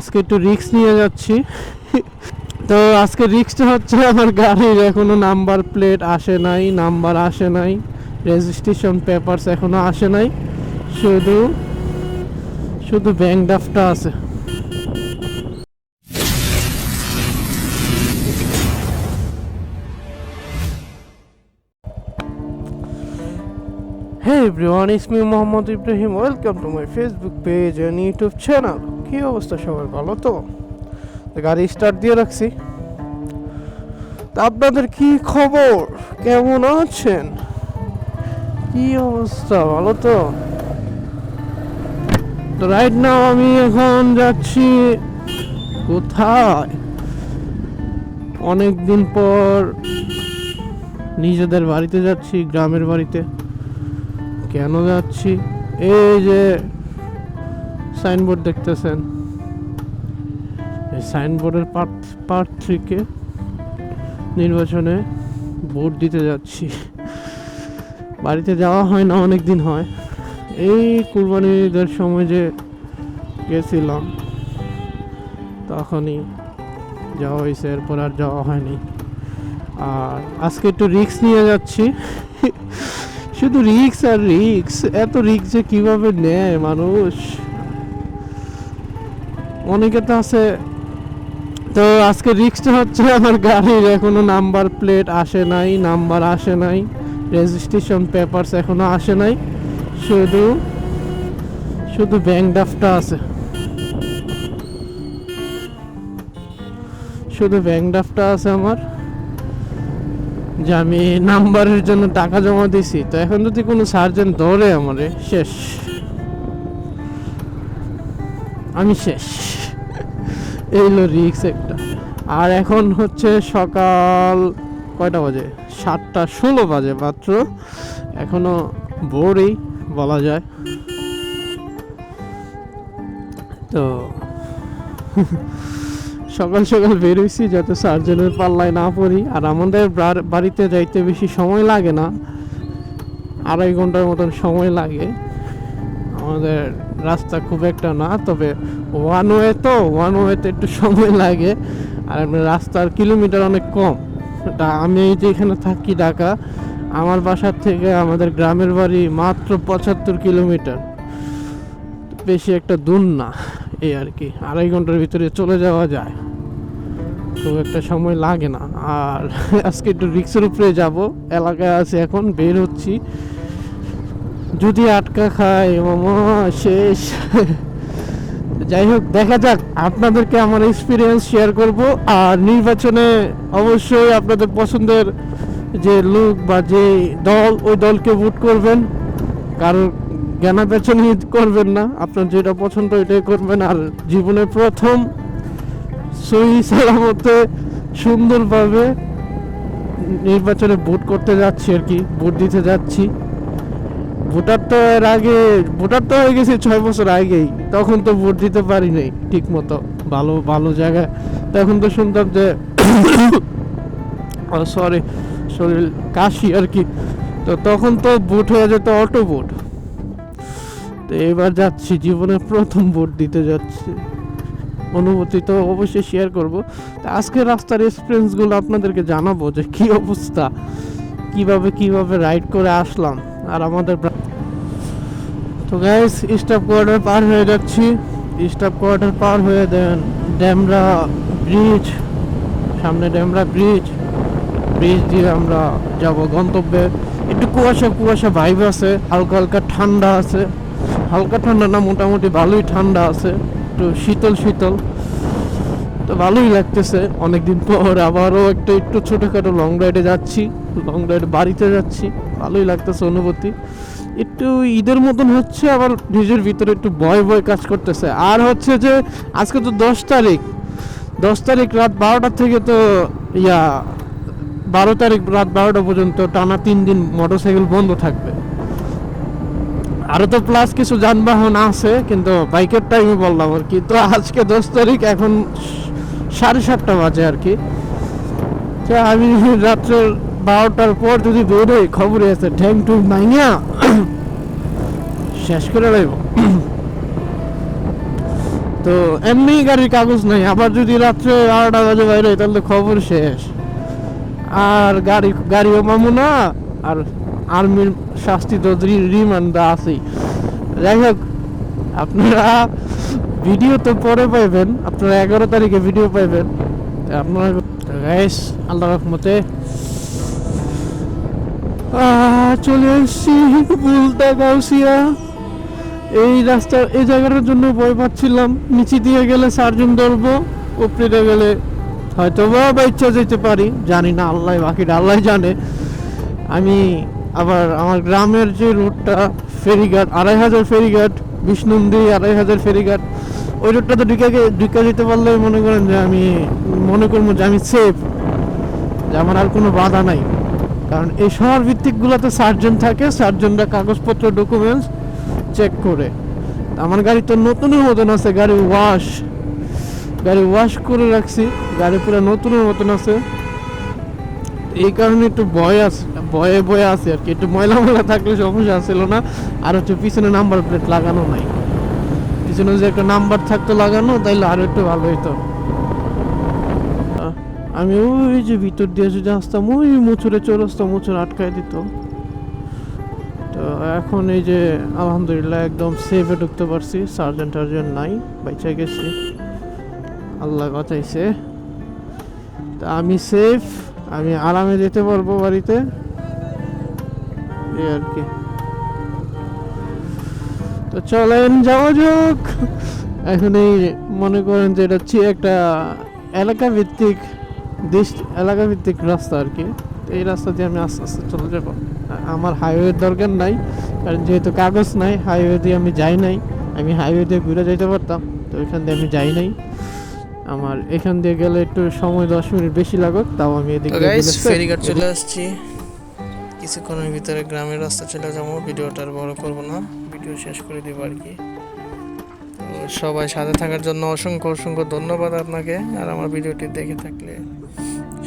আজকে একটু রিস্ক নিয়ে যাচ্ছি। তো আজকে রিস্কটা হচ্ছে আমার গাড়ির এখনো নাম্বার প্লেট আসে নাই, নাম্বার আসে নাই, রেজিস্ট্রেশন পেপারস এখনো আসে নাই, শুধু শুধু ব্যাংক ড্রাফটটা আছে। Hey everyone, it's me Mohammad Ibrahim. Welcome to my Facebook page and YouTube channel. কি অবস্থা সবার, ভালো তো? গাড়ি স্টার্ট দিয়ে রাখছি। তা আপনাদের কি খবর, কেমন আছেন, কি অবস্থা, ভালো তো? তো রাইট নাও আমি এখন যাচ্ছি কোথায়? অনেক দিন পর নিজেদের বাড়িতে যাচ্ছি, গ্রামের বাড়িতে। কেন যাচ্ছি? এই যে সাইনবোর্ড দেখতেছেন, এই সাইনবোর্ডের পার্ট 3-কে নির্বাচনে ভোট দিতে যাচ্ছি। বাড়িতে যাওয়া হয় না, অনেক দিন হয়। এই কুরবানির ঈদের সময় যে গেছিলাম তখনই যাওয়া হয়েছে, এরপর আর যাওয়া হয়নি। আর আজকে একটু রিস্ক নিয়ে যাচ্ছি। শুধু রিস্ক আর রিস্ক, এত রিস্ক যে কিভাবে নেয় মানুষ, অনেকে তো আছে। তো আজকে রিস্কটা হচ্ছে আমার গাড়ির এখনো নাম্বার প্লেট আসে নাই, নাম্বার আসে নাই, রেজিস্ট্রেশন পেপারস এখনো আসে নাই, শুধু শুধু ব্যাংক ড্রাফটটা আছে। শুধু ব্যাংক ড্রাফটটা আছে আমার, যে আমি নাম্বারের জন্য টাকা জমা দিছি। তো এখন যদি কোনো সার্জেন্ট ধরে আমারে, শেষ, আমি শেষ। এই হলো রিক্স একটা। আর এখন হচ্ছে সকাল কয়টা বাজে? 7:16 বাজে মাত্র। এখনো ভোরই বলা যায়। তো সকাল সকাল বেরোইছি যাতে সার্জেনের পাল্লায় না পড়ি। আর আমাদের বাড়িতে যাইতে বেশি সময় লাগে না, 2.5 ঘন্টার মতন সময় লাগে। আমাদের রাস্তা খুব একটা না, তবে ওয়ান ওয়েতে একটু সময় লাগে। আর রাস্তার কিলোমিটার অনেক কম। আমি এই যে এখানে থাকি ঢাকা, আমার বাসার থেকে আমাদের গ্রামের বাড়ি মাত্র 75 কিলোমিটার, বেশি একটা দূর না। এই আর কি, 2.5 ঘন্টার ভিতরে চলে যাওয়া যায়, খুব একটা সময় লাগে না। আর আজকে একটু রিক্সের উপরে যাব, এলাকায় আছে, এখন বের হচ্ছি। যদি আটকা খায় মামা শেষ। যাই হোক, দেখা যাক। আপনাদেরকে আমার এক্সপিরিয়েন্স শেয়ার করব। আর নির্বাচনে অবশ্যই আপনাদের পছন্দের যে লোক বা যে দল, ওই দলকে ভোট করবেন। কারণ জ্ঞানা পেছনে করবেন না, আপনার যেটা পছন্দ ওইটাই করবেন। আর জীবনে প্রথম সহি সালামতে সুন্দরভাবে নির্বাচনে ভোট করতে যাচ্ছি আর কি, ভোট দিতে যাচ্ছি। ভোটার তো হয়ে গেছে 6 বছর আগেই, তখন তো ভোট দিতে পারি নাই ঠিক মতো ভালো ভালো জায়গায়। তখন তো শুনতাম যে সরি, শরীর কাশি আর কি। তো তখন তো ভোট হয়ে যেত অটো ভোট। তো এবার যাচ্ছি, জীবনের প্রথম ভোট দিতে যাচ্ছি। অনুভূতি তো অবশ্যই শেয়ার করব। তো আজকে রাস্তার এক্সপিরিয়েন্সগুলো আপনাদেরকে জানাবো, যে কি অবস্থা, কিভাবে রাইড করে আসলাম। আর আমাদের তো গাইস, স্টাফ কোয়ার্টার পার হয়ে যাচ্ছি। স্টাফ কোয়ার্টার পার হয়ে দেন ড্যামরা ব্রিজ, সামনে ড্যামরা ব্রিজ দিয়ে আমরা যাব গন্তব্যে। একটু কুয়াশা ভাইব আছে, হালকা হালকা ঠান্ডা আছে, হালকা ঠান্ডা না, মোটামুটি ভালোই ঠান্ডা আছে, একটু শীতল। তো ভালোই লাগতেছে, অনেকদিন পর আবারও একটু ছোটোখাটো লং রাইডে যাচ্ছি, বাড়িতে যাচ্ছি। ভালোই লাগতেছে অনুভূতি। একটু ঈদের মতন হচ্ছে, আবার নিজের ভিতরে একটু ভয় কাজ করতেছে। আর হচ্ছে যে আজকে তো 10 তারিখ রাত 12টা থেকে তো 12 তারিখ রাত 12টা পর্যন্ত টানা 3 দিন মোটরসাইকেল বন্ধ থাকবে। আরও তো প্লাস কিছু যানবাহন আছে, কিন্তু বাইকের টাইমে বললাম আর কি। তো আজকে 10 তারিখ, এখন 7:30 বাজে আর কি। আমি রাত্রের 12টার পর যদি বেরোই, খবরে আছে ঠ্যাং টুং ভাঙিয়া শেষ করে লাগব। তো তো এমনি গাড়ির কাগজ নাই, আবার যদি রাত্রে 12টা বাজে বাইরে হয় তাহলে তো খবর শেষ। আর গাড়িও পাবো না, আর আর্মির শাস্তি তো রিমান্ড আছেই। যাই হোক, আপনারা ভিডিও তো পরে পাইবেন, আপনারা 11 তারিখে ভিডিও পাইবেন। আপনারা গাইস আল্লাহর রহমতে চলে এসেছি বুলতা গাউসিয়া। এই রাস্তার এই জায়গাটার জন্য ভয় পাচ্ছিলাম, নিচে দিয়ে গেলে সার্জন ধরবো, উপরে গেলে হয়তো বা ইচ্ছা যেতে পারি, জানি না, আল্লাহ বাকিটা আল্লাহ জানে। আমি আবার আমার গ্রামের যে রোডটা ফেরিঘাট 2500 ফেরিঘাট, বিষ্ণুন্দি 2500 ফেরিঘাট, ওই রোডটা তো ঢুকে যেতে পারলে মনে করেন যে আমি মনে করবো যে আমি সেফ, যে আমার আর কোনো বাধা নাই। কারণ এই শহর ভিত্তিকগুলোতে সার্জন থাকে, সার্জনরা কাগজপত্র ডকুমেন্টস চেক করে। আমার গাড়ি তো নতুনের মতন আছে, গাড়ি ওয়াশ করে রাখছি, গাড়ি পুরো নতুনের মতন আছে। এই কারণে একটু ভয়ে আছে আর কি, একটু ময়লা থাকলে সমস্যা ছিল না। আর হচ্ছে পিছনে নাম্বার প্লেট লাগানো নাই, পিছনে যে একটা নাম্বার থাকতো লাগানো, তাইলে আরো একটু ভালো হইতো। আমি ওই যে ভিতর দিয়ে যদি আসতাম, ওই চৌরাস্তা মোচুর আটকায় দিত। তো এখন এই যে আলহামদুলিল্লাহ একদম সেফে ঢুকতে পারছি, সার্জন নাই, বাইচা গেছি, আল্লাহ বাঁচাইছে। তা আমি সেফ, আমি আরামে যেতে পারবো বাড়িতে, এই আর কি। তো চলেন যাওয়া যাক। এখন এই মনে করেন যে এটা হচ্ছে একটা এলাকা ভিত্তিক রাস্তা আর কি। এই রাস্তা দিয়ে আমি আস্তে আস্তে চলে যাব। আমার হাইওয়ের দরকার নাই, কারণ যেহেতু কাগজ নাই, হাইওয়ে দিয়ে আমি যাই নাই। আমি হাইওয়ে দিয়ে ঘুরে যেতে পারতাম, তো এখান দিয়ে আমি যাই নাই। আমার এখান দিয়ে গেলে একটু সময় 10 মিনিট বেশি লাগুক, তাও আমি এদিকে ফেরিঘাট চলে আসছি। কিছুক্ষণের ভিতরে গ্রামের রাস্তা চলে যাবো, ভিডিওটা আর বড় করবো না, ভিডিও শেষ করে দেবো আর কি। সবাই সাথে থাকার জন্য অসংখ্য ধন্যবাদ আপনাকে। আর আমার ভিডিওটি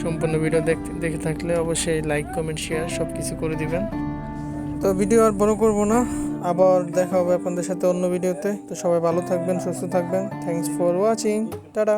সম্পূর্ণ ভিডিও দেখে থাকলে অবশ্যই লাইক, কমেন্ট, শেয়ার সব কিছু করে দিবেন। তো ভিডিও আর বড় করব না, আবার দেখা হবে আপনাদের সাথে অন্য ভিডিওতে। তো সবাই ভালো থাকবেন, সুস্থ থাকবেন। Thanks for watching, tata.